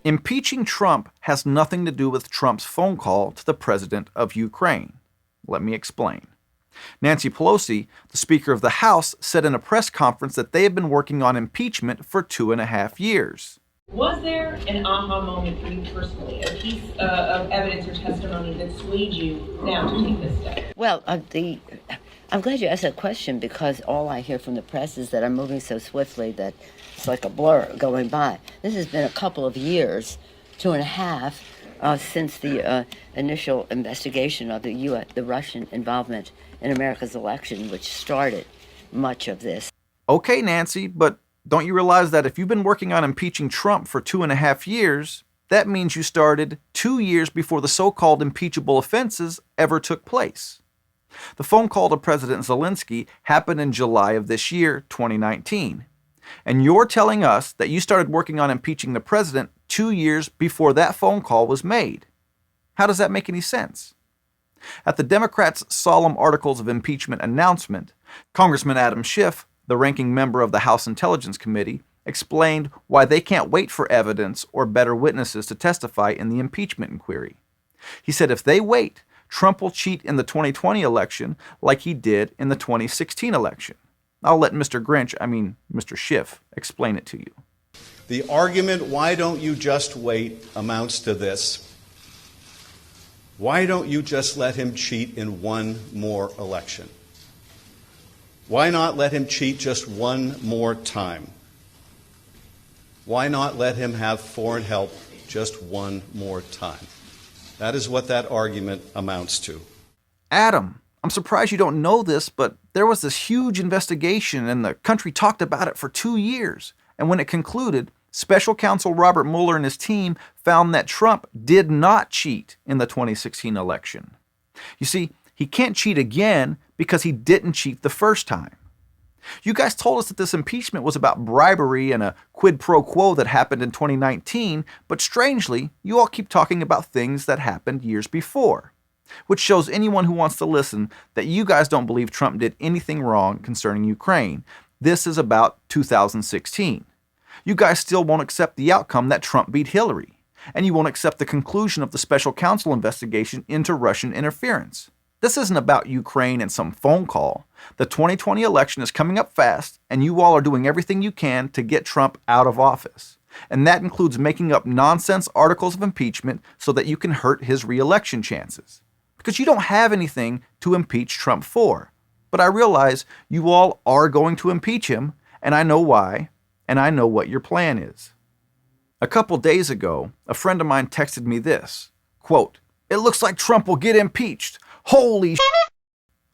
Impeaching Trump has nothing to do with Trump's phone call to the president of Ukraine. Let me explain. Nancy Pelosi, the Speaker of the House, said in a press conference that they have been working on impeachment for 2.5 years. Was there an aha moment for you personally, a piece of evidence or testimony that swayed you now to take this step? Well, I'm glad you asked that question, because all I hear from the press is that I'm moving so swiftly that it's like a blur going by. This has been a couple of years, 2.5, since the initial investigation of the Russian involvement in America's election, which started much of this. Okay, Nancy, but don't you realize that if you've been working on impeaching Trump for 2.5 years, that means you started 2 years before the so-called impeachable offenses ever took place? The phone call to President Zelensky happened in July of this year, 2019. And you're telling us that you started working on impeaching the president 2 years before that phone call was made. How does that make any sense? At the Democrats' solemn articles of impeachment announcement, Congressman Adam Schiff, the ranking member of the House Intelligence Committee, explained why they can't wait for evidence or better witnesses to testify in the impeachment inquiry. He said if they wait, Trump will cheat in the 2020 election like he did in the 2016 election. I'll let Mr. Schiff, explain it to you. The argument, why don't you just wait, amounts to this. Why don't you just let him cheat in one more election? Why not let him cheat just one more time? Why not let him have foreign help just one more time? That is what that argument amounts to. Adam, I'm surprised you don't know this, but there was this huge investigation and the country talked about it for 2 years. And when it concluded, Special Counsel Robert Mueller and his team found that Trump did not cheat in the 2016 election. You see, he can't cheat again because he didn't cheat the first time. You guys told us that this impeachment was about bribery and a quid pro quo that happened in 2019, but strangely, you all keep talking about things that happened years before, which shows anyone who wants to listen that you guys don't believe Trump did anything wrong concerning Ukraine. This is about 2016. You guys still won't accept the outcome that Trump beat Hillary, and you won't accept the conclusion of the special counsel investigation into Russian interference. This isn't about Ukraine and some phone call. The 2020 election is coming up fast, and you all are doing everything you can to get Trump out of office. And that includes making up nonsense articles of impeachment so that you can hurt his re-election chances. Because you don't have anything to impeach Trump for. But I realize you all are going to impeach him, and I know why, and I know what your plan is. A couple days ago, a friend of mine texted me this, quote, "It looks like Trump will get impeached. Holy shit,"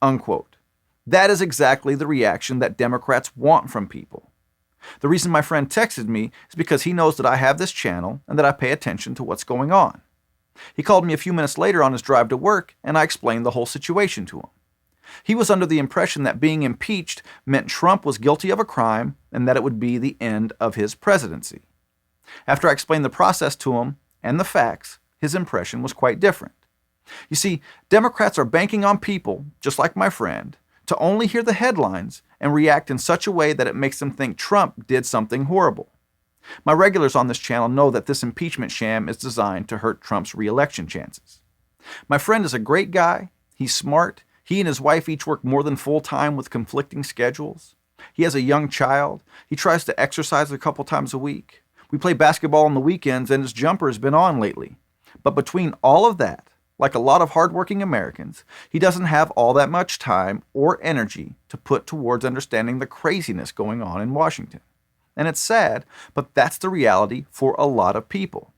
unquote. That is exactly the reaction that Democrats want from people. The reason my friend texted me is because he knows that I have this channel and that I pay attention to what's going on. He called me a few minutes later on his drive to work, and I explained the whole situation to him. He was under the impression that being impeached meant Trump was guilty of a crime and that it would be the end of his presidency. After I explained the process to him and the facts, his impression was quite different. You see, Democrats are banking on people, just like my friend, to only hear the headlines and react in such a way that it makes them think Trump did something horrible. My regulars on this channel know that this impeachment sham is designed to hurt Trump's re-election chances. My friend is a great guy. He's smart. He and his wife each work more than full-time with conflicting schedules. He has a young child. He tries to exercise a couple times a week. We play basketball on the weekends, and his jumper has been on lately. But between all of that, like a lot of hardworking Americans, he doesn't have all that much time or energy to put towards understanding the craziness going on in Washington. And it's sad, but that's the reality for a lot of people.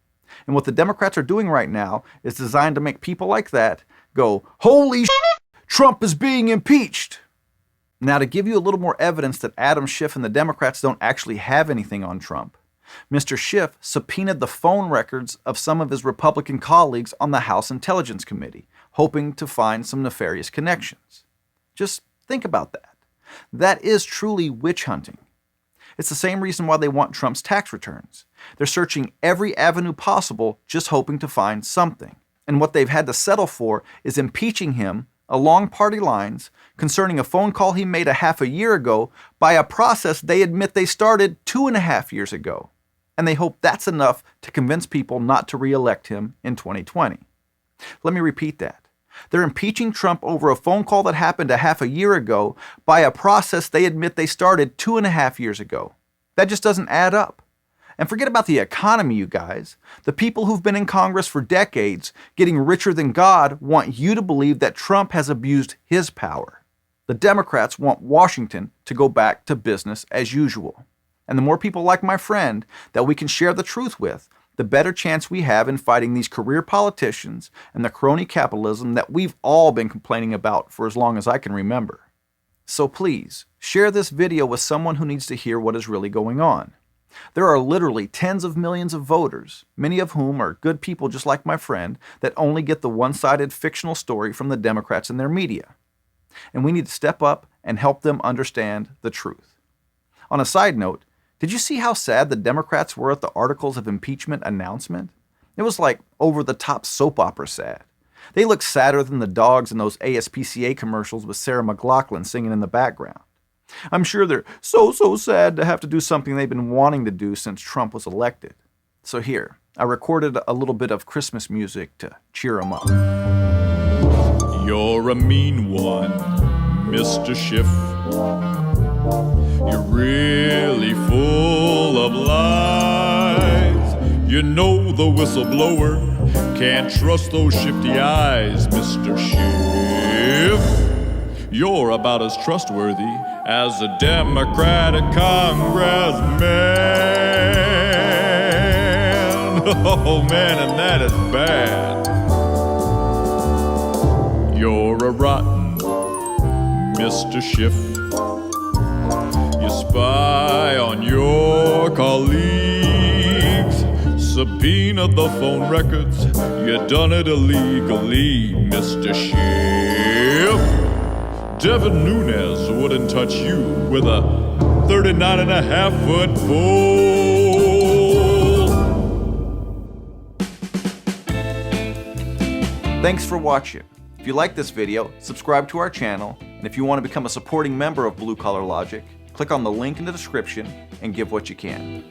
And what the Democrats are doing right now is designed to make people like that go, "Holy shit, Trump is being impeached." Now, to give you a little more evidence that Adam Schiff and the Democrats don't actually have anything on Trump, Mr. Schiff subpoenaed the phone records of some of his Republican colleagues on the House Intelligence Committee, hoping to find some nefarious connections. Just think about that. That is truly witch hunting. It's the same reason why they want Trump's tax returns. They're searching every avenue possible, just hoping to find something. And what they've had to settle for is impeaching him along party lines, concerning a phone call he made a half a year ago by a process they admit they started 2.5 years ago. And they hope that's enough to convince people not to re-elect him in 2020. Let me repeat that. They're impeaching Trump over a phone call that happened a half a year ago by a process they admit they started 2.5 years ago. That just doesn't add up. And forget about the economy, you guys. The people who've been in Congress for decades, getting richer than God, want you to believe that Trump has abused his power. The Democrats want Washington to go back to business as usual. And the more people like my friend that we can share the truth with, the better chance we have in fighting these career politicians and the crony capitalism that we've all been complaining about for as long as I can remember. So please, share this video with someone who needs to hear what is really going on. There are literally tens of millions of voters, many of whom are good people just like my friend, that only get the one-sided fictional story from the Democrats and their media. And we need to step up and help them understand the truth. On a side note, did you see how sad the Democrats were at the articles of impeachment announcement? It was like over-the-top soap opera sad. They looked sadder than the dogs in those ASPCA commercials with Sarah McLachlan singing in the background. I'm sure they're so sad to have to do something they've been wanting to do since Trump was elected. So here, I recorded a little bit of Christmas music to cheer them up. You're a mean one, Mr. Schiff. You're really full of lies. You know the whistleblower can't trust those shifty eyes, Mr. Schiff. You're about as trustworthy as a Democratic congressman. Oh man, and that is bad. You're a rotten Mr. Schiff. You spy on your colleagues, subpoena the phone records. You done it illegally, Mr. Schiff. Devin Nunes wouldn't touch you with a 39.5-foot pole. Thanks for watching. If you like this video, subscribe to our channel, and if you want to become a supporting member of Blue Collar Logic, click on the link in the description and give what you can.